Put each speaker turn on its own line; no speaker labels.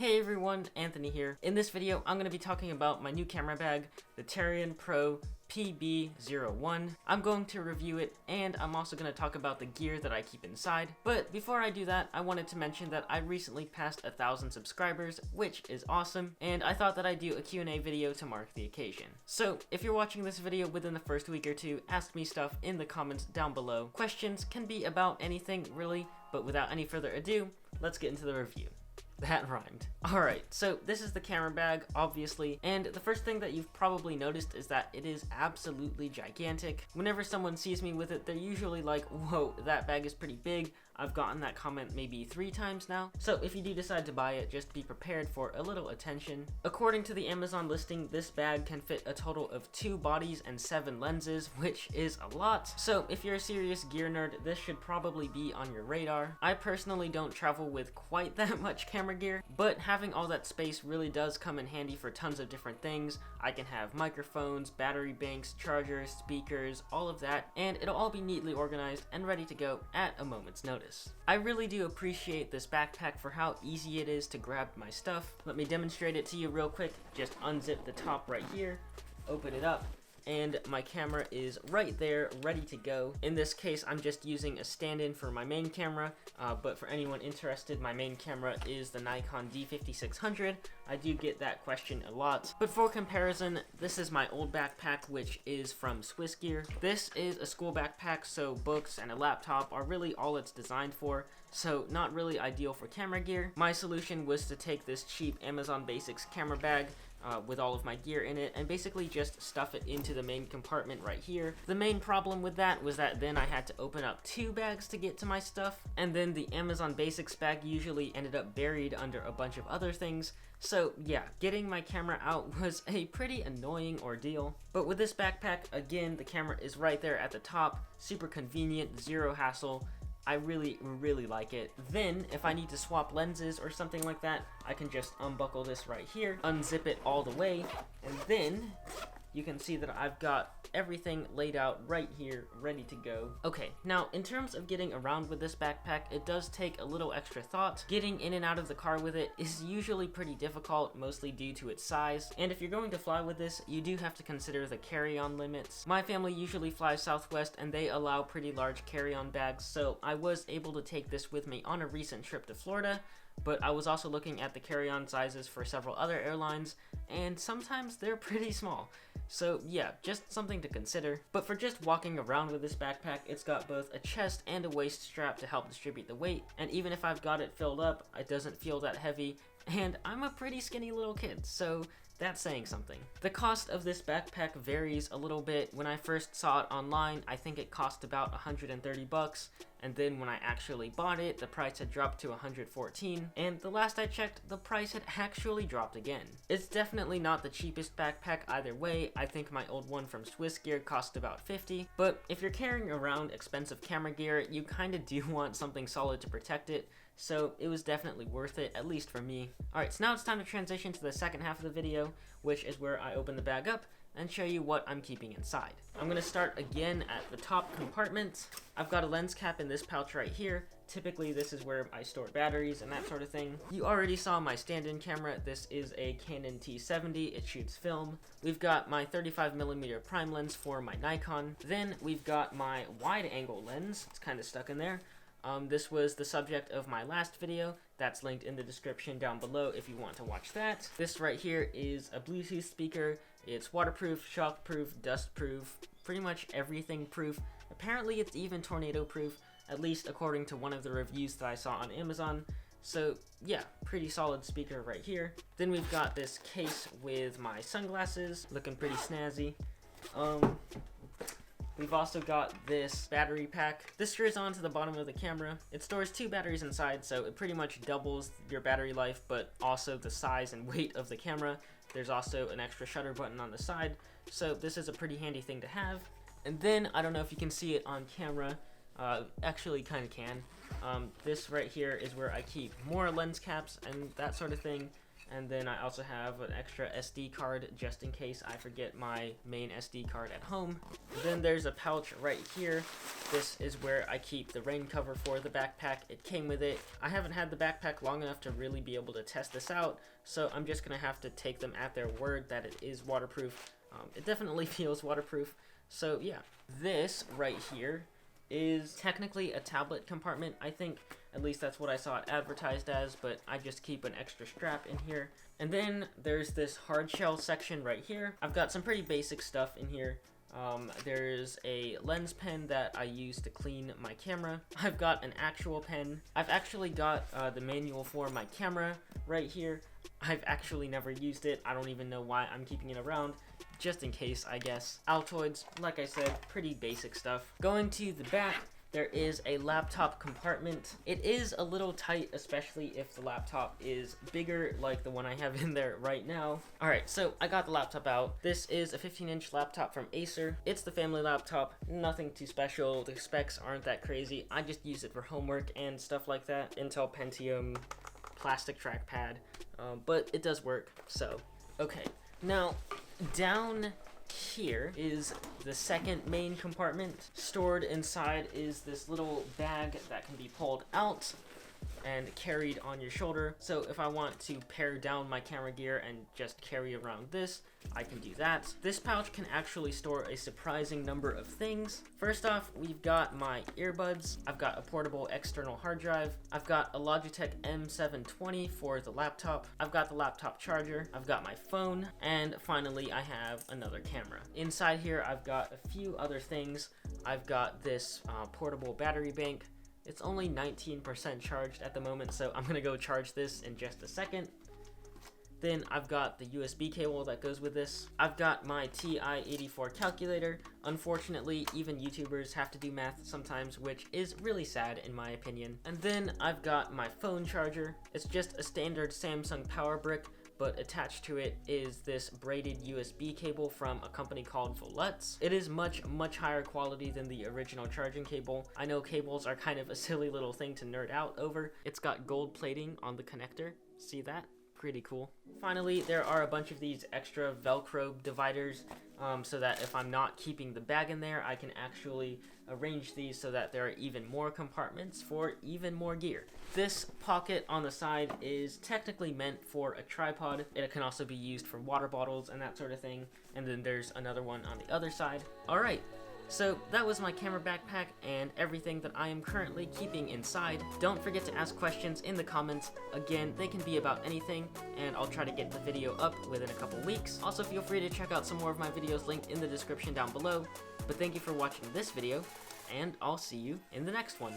Hey everyone, Anthony here. In this video, I'm going to be talking about my new camera bag, the Tarion Pro PB-01. I'm going to review it, and I'm also going to talk about the gear that I keep inside. But before I do that, I wanted to mention that I recently passed 1,000 subscribers, which is awesome, and I thought that I'd do a Q&A video to mark the occasion. So, if you're watching this video within the first week or two, ask me stuff in the comments down below. Questions can be about anything, really, but without any further ado, let's get into the review. That rhymed. Alright, so this is the camera bag, obviously, and the first thing that you've probably noticed is that it is absolutely gigantic. Whenever someone sees me with it, they're usually like, whoa, that bag is pretty big. I've gotten that comment maybe 3 times now. So if you do decide to buy it, just be prepared for a little attention. According to the Amazon listing, this bag can fit a total of 2 bodies and 7 lenses, which is a lot. So if you're a serious gear nerd, this should probably be on your radar. I personally don't travel with quite that much camera gear, but having all that space really does come in handy for tons of different things. I can have microphones, battery banks, chargers, speakers, all of that, and it'll all be neatly organized and ready to go at a moment's notice. I really do appreciate this backpack for how easy it is to grab my stuff. Let me demonstrate it to you real quick. Just unzip the top right here, open it up, and my camera is right there, ready to go. In this case, I'm just using a stand-in for my main camera, but for anyone interested, my main camera is the Nikon D5600. I do get that question a lot. But for comparison, this is my old backpack, which is from Swiss Gear. This is a school backpack, so books and a laptop are really all it's designed for, so not really ideal for camera gear. My solution was to take this cheap Amazon Basics camera bag, with all of my gear in it, and basically just stuff it into the main compartment right here. The main problem with that was that then I had to open up 2 bags to get to my stuff, and then the Amazon Basics bag usually ended up buried under a bunch of other things. So yeah, getting my camera out was a pretty annoying ordeal. But with this backpack, again, the camera is right there at the top, super convenient, zero hassle. I really like it. Then, if I need to swap lenses or something like that, I can just unbuckle this right here, unzip it all the way, and then you can see that I've got everything laid out right here, ready to go. Okay, now in terms of getting around with this backpack, it does take a little extra thought. Getting in and out of the car with it is usually pretty difficult, mostly due to its size. And if you're going to fly with this, you do have to consider the carry-on limits. My family usually flies Southwest, and they allow pretty large carry-on bags, so I was able to take this with me on a recent trip to Florida. But I was also looking at the carry-on sizes for several other airlines, and sometimes they're pretty small. So yeah, just something to consider. But for just walking around with this backpack, it's got both a chest and a waist strap to help distribute the weight, and even if I've got it filled up, it doesn't feel that heavy, and I'm a pretty skinny little kid, so that's saying something. The cost of this backpack varies a little bit. When I first saw it online, I think it cost about 130 bucks, and then when I actually bought it, the price had dropped to 114, and the last I checked, the price had actually dropped again. It's definitely not the cheapest backpack either way. I think my old one from Swiss Gear cost about 50, but if you're carrying around expensive camera gear, you kinda do want something solid to protect it, so it was definitely worth it, at least for me. Alright, so now it's time to transition to the second half of the video, which is where I open the bag up and show you what I'm keeping inside. I'm gonna start again at the top compartment. I've got a lens cap in this pouch right here. Typically this is where I store batteries and that sort of thing. You already saw my stand-in camera. This is a Canon T70, it shoots film. We've got my 35mm prime lens for my Nikon. Then we've got my wide angle lens, it's kind of stuck in there. This was the subject of my last video. That's linked in the description down below if you want to watch that. This right here is a Bluetooth speaker. It's waterproof, shockproof, dustproof, pretty much everything proof. Apparently it's even tornado proof, at least according to one of the reviews that I saw on Amazon. So yeah, pretty solid speaker right here. Then we've got this case with my sunglasses, looking pretty snazzy. We've also got this battery pack. This screws onto the bottom of the camera. It stores 2 batteries inside, so it pretty much doubles your battery life, but also the size and weight of the camera. There's also an extra shutter button on the side, so this is a pretty handy thing to have. And then, I don't know if you can see it on camera, actually kind of can. This right here is where I keep more lens caps and that sort of thing. And then I also have an extra SD card just in case I forget my main SD card at home. Then there's a pouch right here. This is where I keep the rain cover for the backpack. It came with it. I haven't had the backpack long enough to really be able to test this out, so I'm just gonna have to take them at their word that it is waterproof. It definitely feels waterproof. So yeah, this right here is technically a tablet compartment, I think. At least that's what I saw it advertised as, but I just keep an extra strap in here. And then there's this hard shell section right here. I've got some pretty basic stuff in here. There's a lens pen that I use to clean my camera. I've got an actual pen. I've actually got the manual for my camera right here. I've actually never used it. I don't even know why I'm keeping it around. Just in case, I guess. Altoids, like I said, pretty basic stuff. Going to the back, there is a laptop compartment. It is a little tight, especially if the laptop is bigger like the one I have in there right now. Alright, so I got the laptop out. This is a 15-inch laptop from Acer. It's the family laptop, nothing too special. The specs aren't that crazy. I just use it for homework and stuff like that. Intel Pentium, plastic trackpad, but it does work, so. Okay, now down here is the second main compartment. Stored inside is this little bag that can be pulled out and carried on your shoulder. So if I want to pare down my camera gear and just carry around this, I can do that. This pouch can actually store a surprising number of things. First off, we've got my earbuds. I've got a portable external hard drive. I've got a Logitech M720 for the laptop. I've got the laptop charger. I've got my phone. And finally, I have another camera. Inside here, I've got a few other things. I've got this portable battery bank. It's only 19% charged at the moment, so I'm gonna go charge this in just a second. Then I've got the USB cable that goes with this. I've got my TI-84 calculator. Unfortunately, even YouTubers have to do math sometimes, which is really sad in my opinion. And then I've got my phone charger. It's just a standard Samsung power brick, but attached to it is this braided USB cable from a company called Viilo. It is much higher quality than the original charging cable. I know cables are kind of a silly little thing to nerd out over. It's got gold plating on the connector. See that? Pretty cool. Finally, there are a bunch of these extra Velcro dividers so that if I'm not keeping the bag in there, I can actually arrange these so that there are even more compartments for even more gear. This pocket on the side is technically meant for a tripod. It can also be used for water bottles and that sort of thing. And then there's another one on the other side. Alright. So that was my camera backpack and everything that I am currently keeping inside. Don't forget to ask questions in the comments. Again, they can be about anything, and I'll try to get the video up within a couple weeks. Also, feel free to check out some more of my videos linked in the description down below. But thank you for watching this video, and I'll see you in the next one.